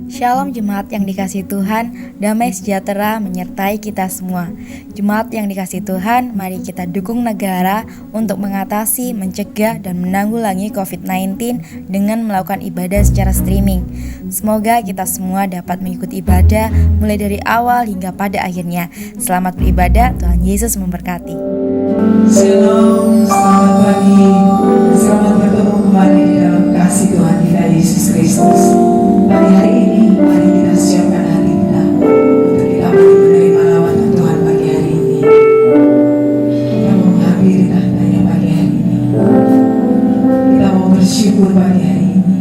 Shalom jemaat yang dikasihi Tuhan, damai sejahtera menyertai kita semua. Jemaat yang dikasihi Tuhan, mari kita dukung negara untuk mengatasi, mencegah, dan menanggulangi COVID-19 dengan melakukan ibadah secara streaming. Semoga kita semua dapat mengikuti ibadah mulai dari awal hingga pada akhirnya. Selamat beribadah, Tuhan Yesus memberkati. Shalom, selamat pagi. Selamat bertemu kembali di dalam kasih Tuhan kita Yesus Kristus. Pagi hari ini, mari kita siapkan hati kita untuk kita boleh menerima lawatan Tuhan pagi hari ini. Kita mau menghadiri tahtanya pagi hari ini. Kita mau bersyukur pagi hari ini.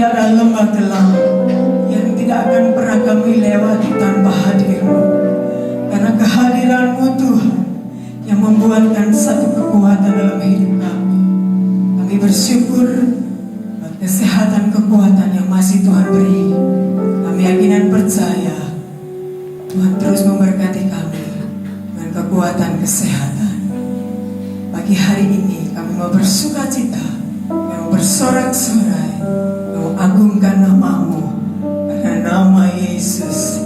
ada lembah gelap yang tidak akan pernah kami lewati tanpa hadir-Mu. Karena kehadiran-Mu Tuhan yang membuatkan satu kekuatan dalam hidup kami. Kami bersyukur buat kesehatan kekuatan yang masih Tuhan beri. Kami yakin dan percaya Tuhan terus memberkati kami dengan kekuatan kesehatan. Pagi hari ini kami mau bersuka cita, mau bersorak-sorai, mau agungkan nama-Mu. Karena nama Yesus,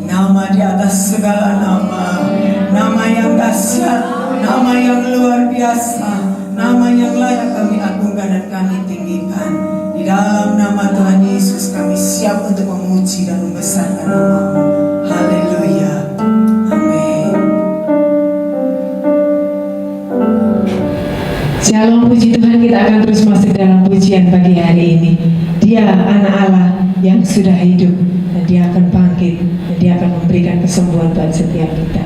nama di atas segala nama, nama yang dahsyat, nama yang luar biasa, nama yang layak kami agungkan dan kami tinggikan. Di dalam nama Tuhan Yesus kami siap untuk memuji dan membesarkan nama-Mu. Haleluya. Amin. Shalom, puji Tuhan, kita akan terus masuk dalam pujian pagi hari ini. Dia anak Allah yang sudah hidup, dan Dia akan bangkit, dan Dia akan memberikan kesembuhan buat setiap kita.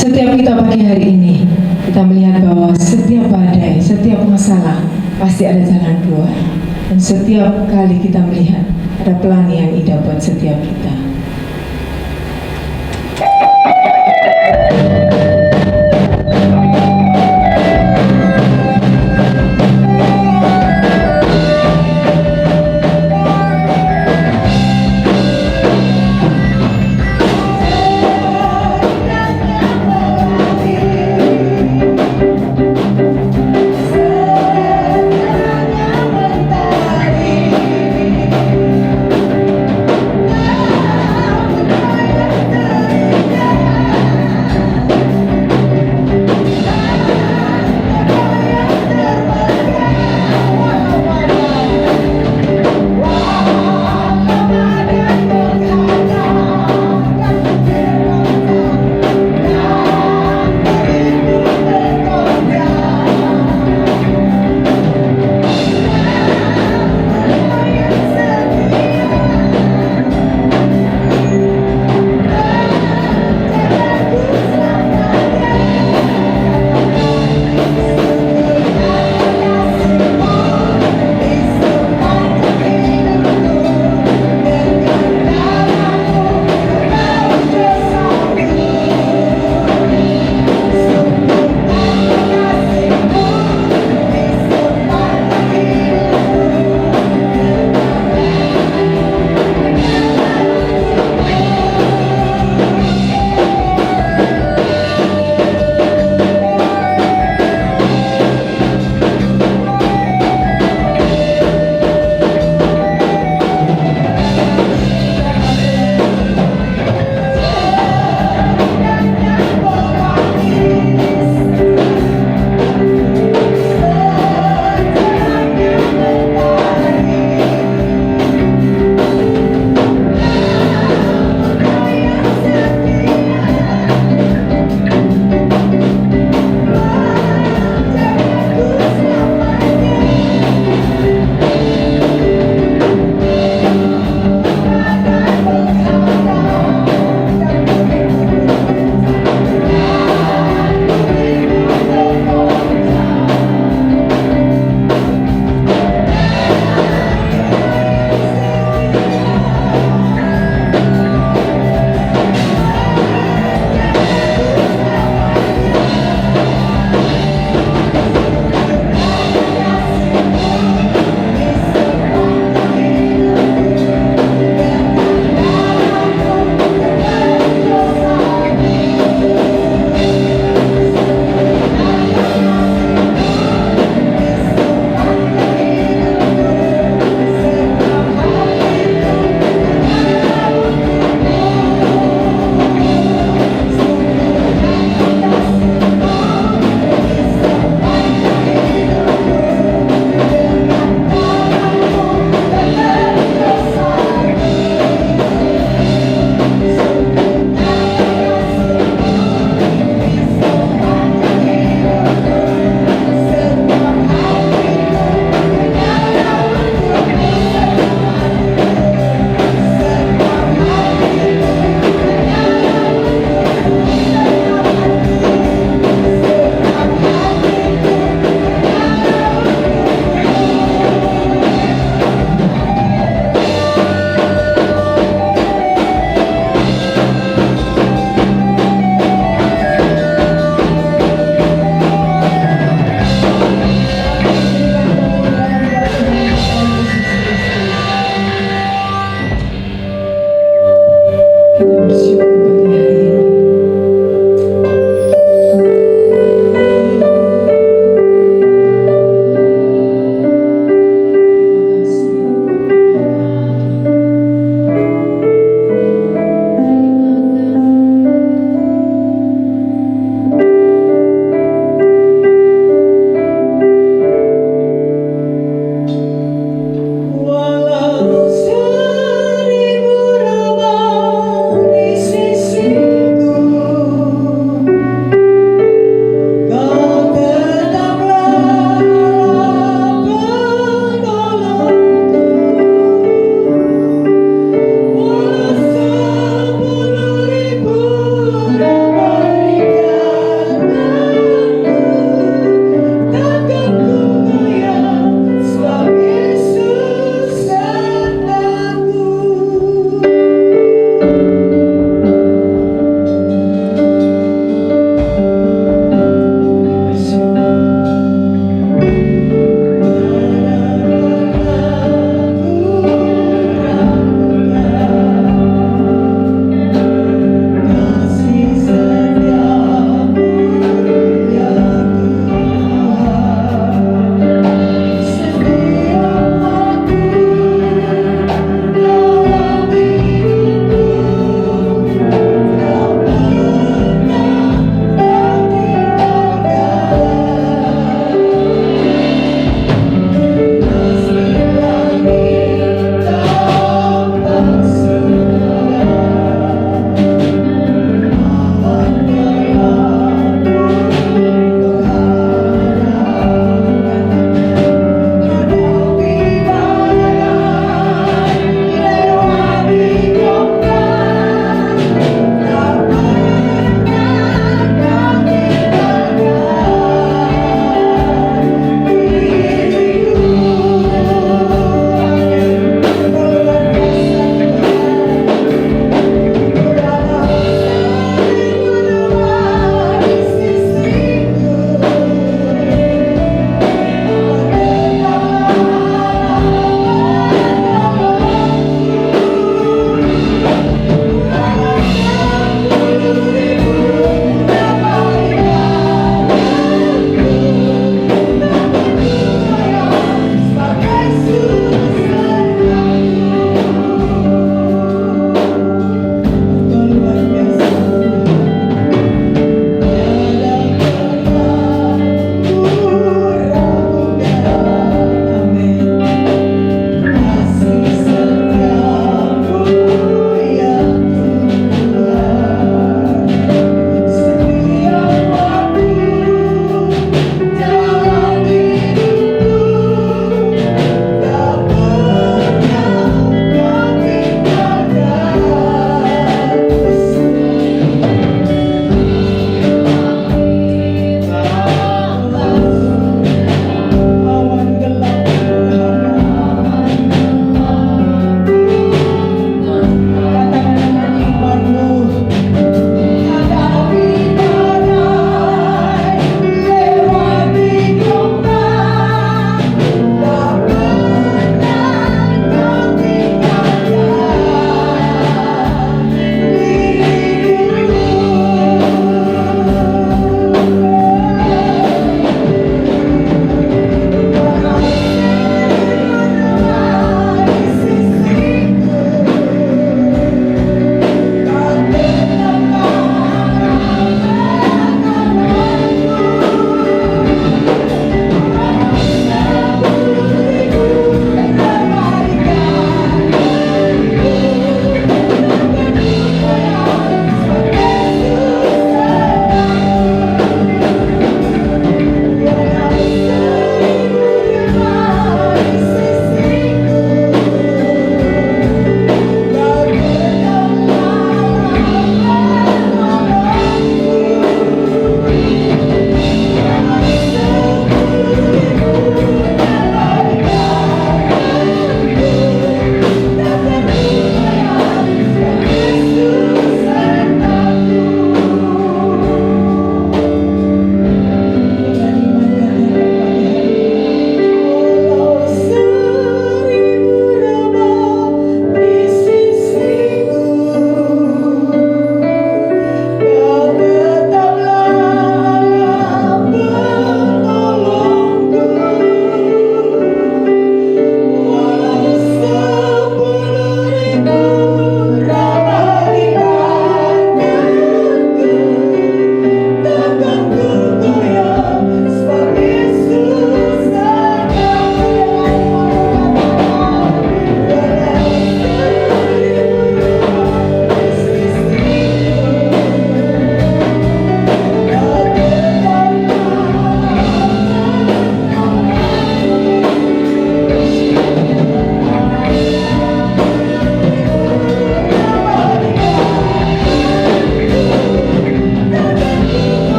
Setiap kita pagi hari ini, kita melihat bahwa setiap badai, setiap masalah pasti ada jalan keluar. Dan setiap kali kita melihat ada pelan yang indah buat setiap kita.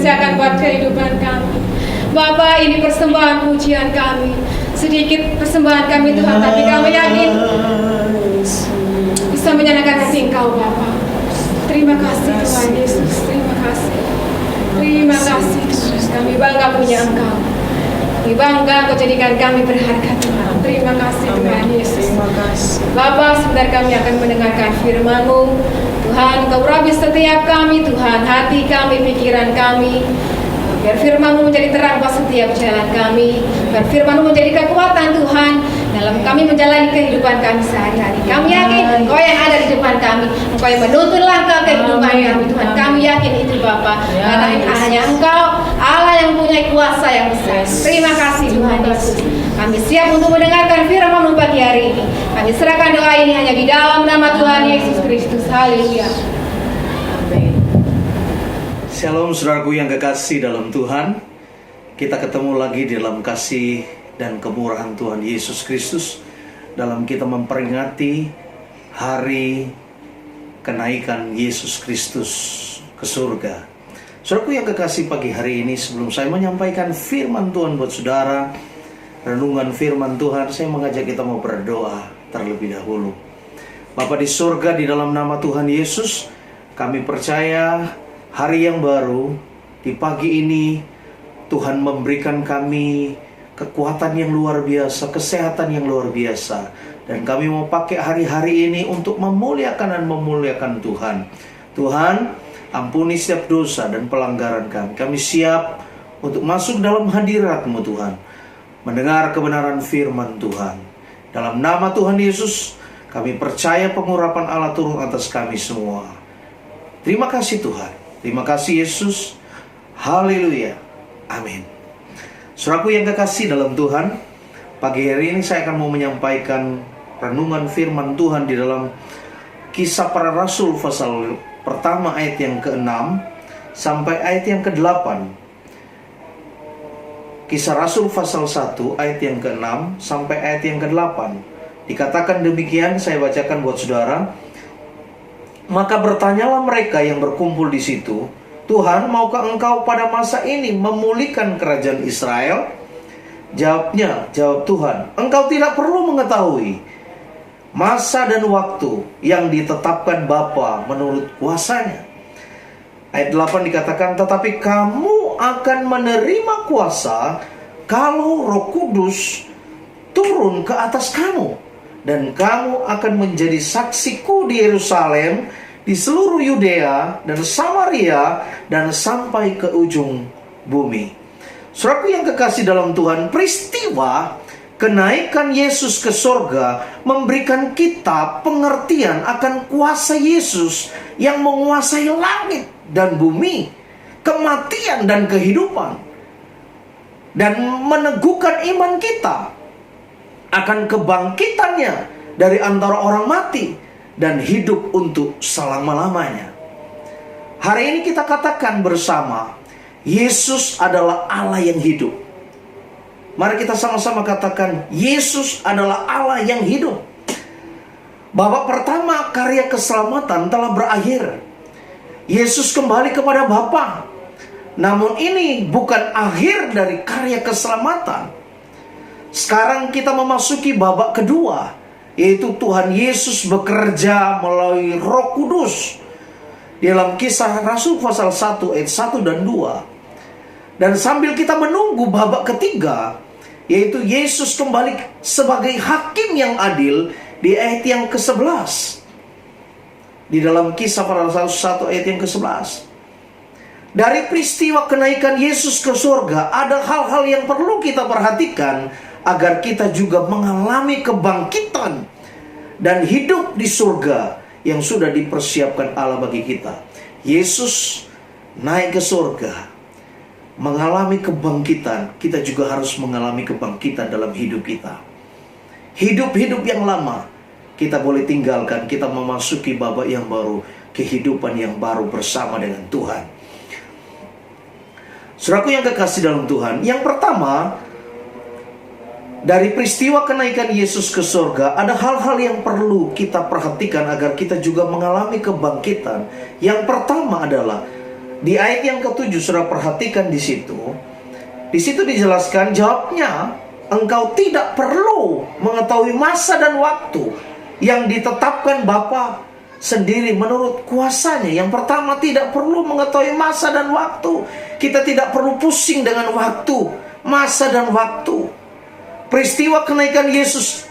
kerjakan buat kehidupan kami. Bapa, ini persembahan pujian kami. Sedikit persembahan kami Tuhan, tapi kami yakin bisa menyenangkan hati Engkau Bapa. Terima kasih Tuhan Yesus, terima kasih. Terima kasih Tuhan, kami bangga punya Engkau. Kami bangga Engkau jadikan kami berharga Tuhan. Terima kasih Tuhan Yesus. Bapa, sebentar kami akan mendengarkan firman-Mu. Tuhan, Engkau urapi setiap kami Tuhan, hati kami, pikiran kami. Biar firman-Mu menjadi terang buat setiap jalan kami. Biar firman-Mu menjadi kekuatan Tuhan dalam kami menjalani kehidupan kami sehari-hari. Kami yakin Engkau yang ada di depan kami, Engkau yang menuntun langkah kehidupan kami Tuhan. Kami yakin itu Bapa, karena hanya Engkau Allah yang mempunyai kuasa yang besar. Terima kasih Tuhan Yesus. Kami siap untuk mendengarkan firman-Mu pagi hari ini. Kami serahkan doa ini hanya di dalam nama Tuhan Yesus Kristus. Haleluya. Shalom saudaraku yang kekasih dalam Tuhan. Kita ketemu lagi dalam kasih dan kemurahan Tuhan Yesus Kristus, dalam kita memperingati hari kenaikan Yesus Kristus ke surga. Saudaraku yang kekasih, pagi hari ini sebelum saya menyampaikan firman Tuhan buat saudara, renungan firman Tuhan, saya mengajak kita mau berdoa terlebih dahulu. Bapa di surga, di dalam nama Tuhan Yesus, kami percaya hari yang baru, di pagi ini Tuhan memberikan kami kekuatan yang luar biasa, kesehatan yang luar biasa. Dan kami mau pakai hari-hari ini untuk memuliakan dan memuliakan Tuhan. Tuhan, ampuni setiap dosa dan pelanggaran kami. Kami siap untuk masuk dalam hadirat-Mu Tuhan, mendengar kebenaran firman Tuhan. Dalam nama Tuhan Yesus, kami percaya pengurapan Allah turun atas kami semua. Terima kasih Tuhan. Terima kasih Yesus. Haleluya. Amin. Saudaraku yang kekasih dalam Tuhan, pagi hari ini saya akan mau menyampaikan renungan firman Tuhan di dalam Kisah Para Rasul pasal pertama ayat yang ke-6 sampai ayat yang ke-8. Kisah Rasul pasal 1 ayat yang ke-6 sampai ayat yang ke-8. Dikatakan demikian, saya bacakan buat saudara. Maka bertanyalah mereka yang berkumpul di situ, Tuhan, maukah Engkau pada masa ini memulihkan kerajaan Israel? Jawab Tuhan, Engkau tidak perlu mengetahui masa dan waktu yang ditetapkan Bapa menurut kuasanya. Ayat 8 dikatakan, tetapi kamu akan menerima kuasa kalau Roh Kudus turun ke atas kamu, dan kamu akan menjadi saksiku di Yerusalem, di seluruh Yudea dan Samaria, dan sampai ke ujung bumi. Saudaraku yang kekasih dalam Tuhan, peristiwa kenaikan Yesus ke sorga memberikan kita pengertian akan kuasa Yesus yang menguasai langit dan bumi, kematian dan kehidupan, dan meneguhkan iman kita akan kebangkitannya dari antara orang mati dan hidup untuk selama-lamanya. Hari ini kita katakan bersama, Yesus adalah Allah yang hidup. Mari kita sama-sama katakan, Yesus adalah Allah yang hidup. Babak pertama karya keselamatan telah berakhir. Yesus kembali kepada Bapa. Namun ini bukan akhir dari karya keselamatan. Sekarang kita memasuki babak kedua, yaitu Tuhan Yesus bekerja melalui Roh Kudus. Dalam Kisah Rasul pasal 1 ayat 1 dan 2. Dan sambil kita menunggu babak ketiga, yaitu Yesus kembali sebagai hakim yang adil, di ayat yang ke-11. Di dalam Kisah Para Rasul 1 ayat yang ke-11. Dari peristiwa kenaikan Yesus ke surga, ada hal-hal yang perlu kita perhatikan agar kita juga mengalami kebangkitan dan hidup di surga yang sudah dipersiapkan Allah bagi kita. Yesus naik ke surga, mengalami kebangkitan. Kita juga harus mengalami kebangkitan dalam hidup kita. Hidup-hidup yang lama kita boleh tinggalkan, kita memasuki babak yang baru, kehidupan yang baru bersama dengan Tuhan. Saudaraku yang kekasih dalam Tuhan, yang pertama, dari peristiwa kenaikan Yesus ke surga, ada hal-hal yang perlu kita perhatikan agar kita juga mengalami kebangkitan. Yang pertama adalah Di ayat yang ke-7, saudara perhatikan di situ. Di situ dijelaskan, jawabnya, engkau tidak perlu mengetahui masa dan waktu yang ditetapkan Bapa sendiri menurut kuasanya. Yang pertama, tidak perlu mengetahui masa dan waktu. Kita tidak perlu pusing dengan waktu, masa dan waktu. Peristiwa kenaikan Yesus,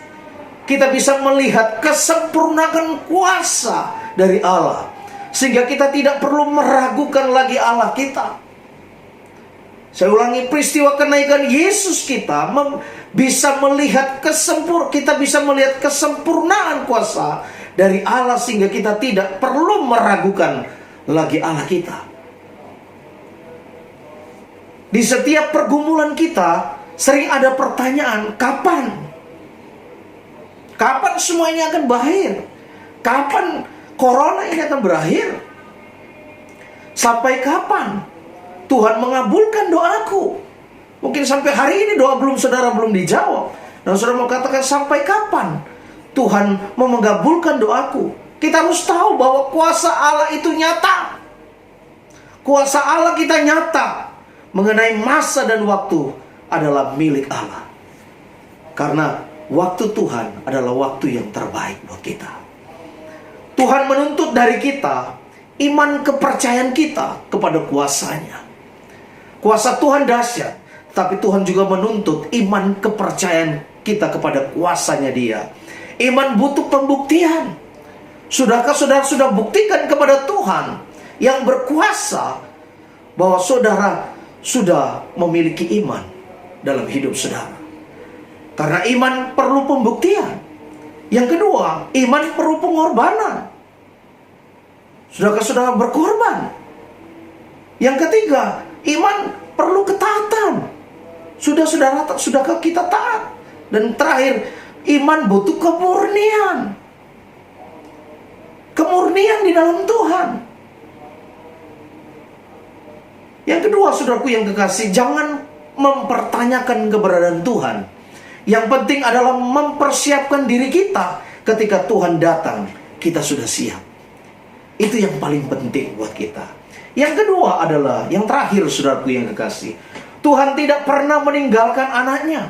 kita bisa melihat kesempurnaan kuasa dari Allah, sehingga kita tidak perlu meragukan lagi Allah kita. Saya ulangi, peristiwa kenaikan Yesus kita bisa melihat kita bisa melihat kesempurnaan kuasa dari Allah, sehingga kita tidak perlu meragukan lagi Allah kita. Di setiap pergumulan kita sering ada pertanyaan, kapan? Kapan semua ini akan berakhir? Kapan corona ini akan berakhir? Sampai kapan Tuhan mengabulkan doaku? Mungkin sampai hari ini doa saudara belum dijawab. Dan saudara mau katakan, sampai kapan Tuhan mau mengabulkan doaku? Kita harus tahu bahwa kuasa Allah itu nyata. Kuasa Allah kita nyata. Mengenai masa dan waktu adalah milik Allah. Karena waktu Tuhan adalah waktu yang terbaik buat kita. Tuhan menuntut dari kita iman kepercayaan kita kepada kuasanya. Kuasa Tuhan dahsyat, tapi Tuhan juga menuntut iman kepercayaan kita kepada kuasanya Dia. Iman butuh pembuktian. Sudahkah saudara sudah buktikan kepada Tuhan yang berkuasa bahwa saudara sudah memiliki iman dalam hidup saudara? Karena iman perlu pembuktian. Yang kedua, iman perlu pengorbanan. Sudahkah saudara berkorban? Yang ketiga, iman perlu ketaatan. Sudahkah kita taat? Dan terakhir, iman butuh kemurnian. Kemurnian di dalam Tuhan. Yang kedua, saudaraku yang kekasih, jangan mempertanyakan keberadaan Tuhan. Yang penting adalah mempersiapkan diri kita. Ketika Tuhan datang, kita sudah siap. Itu yang paling penting buat kita. Yang kedua adalah, yang terakhir saudaraku yang kekasih, Tuhan tidak pernah meninggalkan anaknya.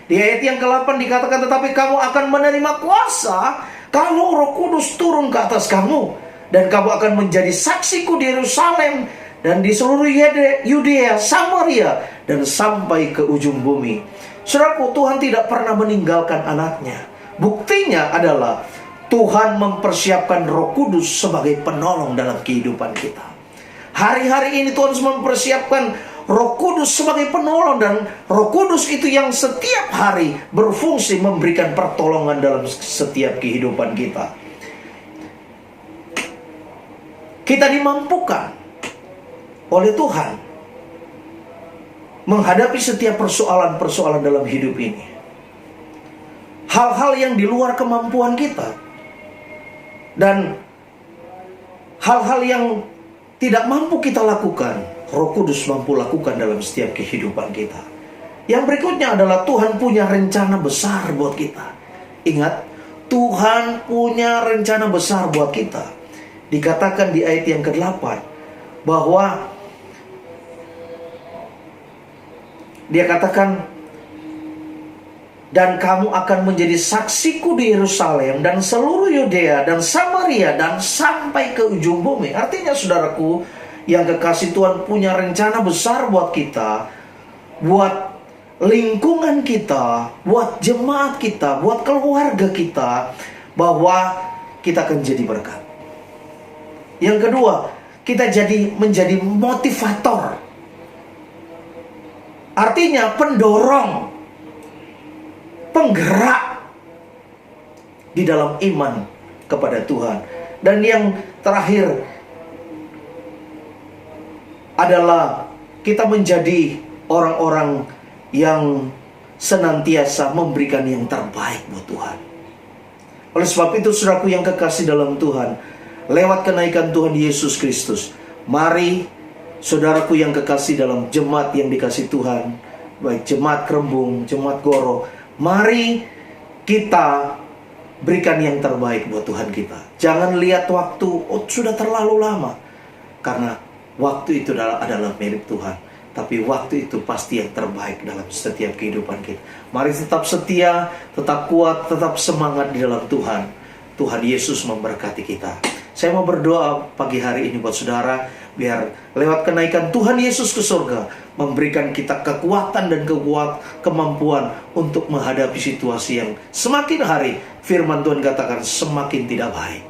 Di ayat yang ke-8 dikatakan, tetapi kamu akan menerima kuasa kalau Roh Kudus turun ke atas kamu, dan kamu akan menjadi saksiku di Yerusalem dan di seluruh Yudea, Samaria, dan sampai ke ujung bumi. Saudaraku, Tuhan tidak pernah meninggalkan anaknya. Buktinya adalah Tuhan mempersiapkan Roh Kudus sebagai penolong dalam kehidupan kita. Hari-hari ini Tuhan mempersiapkan Roh Kudus sebagai penolong, dan Roh Kudus itu yang setiap hari berfungsi memberikan pertolongan dalam setiap kehidupan kita. Kita dimampukan oleh Tuhan menghadapi setiap persoalan-persoalan dalam hidup ini. Hal-hal yang di luar kemampuan kita, dan hal-hal yang tidak mampu kita lakukan, Roh Kudus mampu lakukan dalam setiap kehidupan kita. Yang berikutnya adalah Tuhan punya rencana besar buat kita. Ingat, Tuhan punya rencana besar buat kita. Dikatakan di ayat yang ke-8 bahwa Dia katakan, dan kamu akan menjadi saksiku di Yerusalem dan seluruh Yudea dan Samaria dan sampai ke ujung bumi. Artinya saudaraku yang kekasih, Tuhan punya rencana besar buat kita, buat lingkungan kita, buat jemaat kita, buat keluarga kita, bahwa kita akan jadi berkat. Yang kedua, kita menjadi motivator. Artinya pendorong, penggerak di dalam iman kepada Tuhan. Dan yang terakhir adalah kita menjadi orang-orang yang senantiasa memberikan yang terbaik buat Tuhan. Oleh sebab itu, saudaraku yang kekasih dalam Tuhan, lewat kenaikan Tuhan Yesus Kristus, mari saudaraku yang kekasih dalam jemaat yang dikasih Tuhan, baik jemaat Kerembung, jemaat Goro, mari kita berikan yang terbaik buat Tuhan kita. Jangan lihat waktu, sudah terlalu lama. Karena Waktu itu adalah milik Tuhan. Tapi waktu itu pasti yang terbaik dalam setiap kehidupan kita. Mari tetap setia, tetap kuat, tetap semangat di dalam Tuhan. Tuhan Yesus memberkati kita. Saya mau berdoa pagi hari ini buat saudara, biar lewat kenaikan Tuhan Yesus ke surga, memberikan kita kekuatan dan kemampuan untuk menghadapi situasi yang semakin hari, firman Tuhan katakan, semakin tidak baik.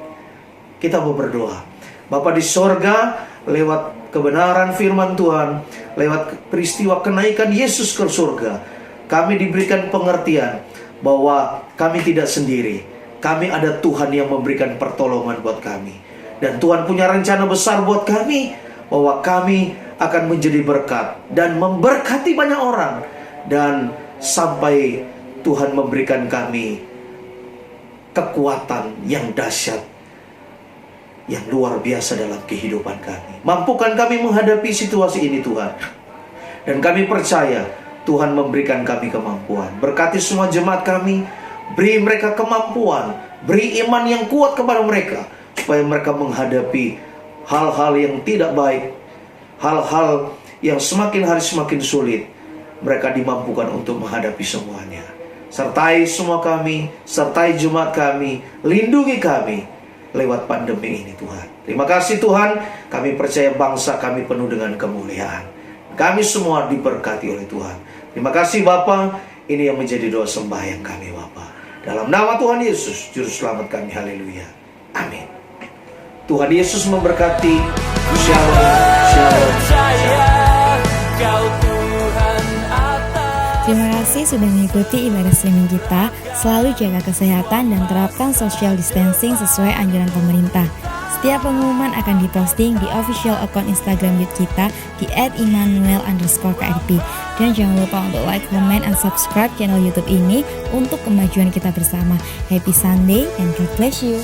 Kita mau berdoa. Bapa di surga, lewat kebenaran firman Tuhan, lewat peristiwa kenaikan Yesus ke surga, kami diberikan pengertian bahwa kami tidak sendiri. Kami ada Tuhan yang memberikan pertolongan buat kami. Dan Tuhan punya rencana besar buat kami, bahwa kami akan menjadi berkat dan memberkati banyak orang. Dan sampai Tuhan memberikan kami kekuatan yang dahsyat, yang luar biasa dalam kehidupan kami. Mampukan kami menghadapi situasi ini Tuhan. Dan kami percaya Tuhan memberikan kami kemampuan. Berkati semua jemaat kami, beri mereka kemampuan, beri iman yang kuat kepada mereka, supaya mereka menghadapi hal-hal yang tidak baik, hal-hal yang semakin hari semakin sulit. Mereka dimampukan untuk menghadapi semuanya. Sertai semua kami, sertai jemaat kami, lindungi kami lewat pandemi ini Tuhan. Terima kasih Tuhan, kami percaya bangsa kami penuh dengan kemuliaan. Kami semua diberkati oleh Tuhan. Terima kasih Bapa, ini yang menjadi doa sembahyang kami Bapa. Dalam nama Tuhan Yesus, Juru Selamat kami, haleluya. Amin. Tuhan Yesus memberkati. Shalom, shalom, shalom. Terima kasih sudah mengikuti ibadah streaming kita. Selalu jaga kesehatan dan terapkan social distancing sesuai anjuran pemerintah. Setiap pengumuman akan diposting di official account Instagram YouTube kita di @immanuel_krp. Dan jangan lupa untuk like, comment, and subscribe channel YouTube ini untuk kemajuan kita bersama. Happy Sunday and God bless you.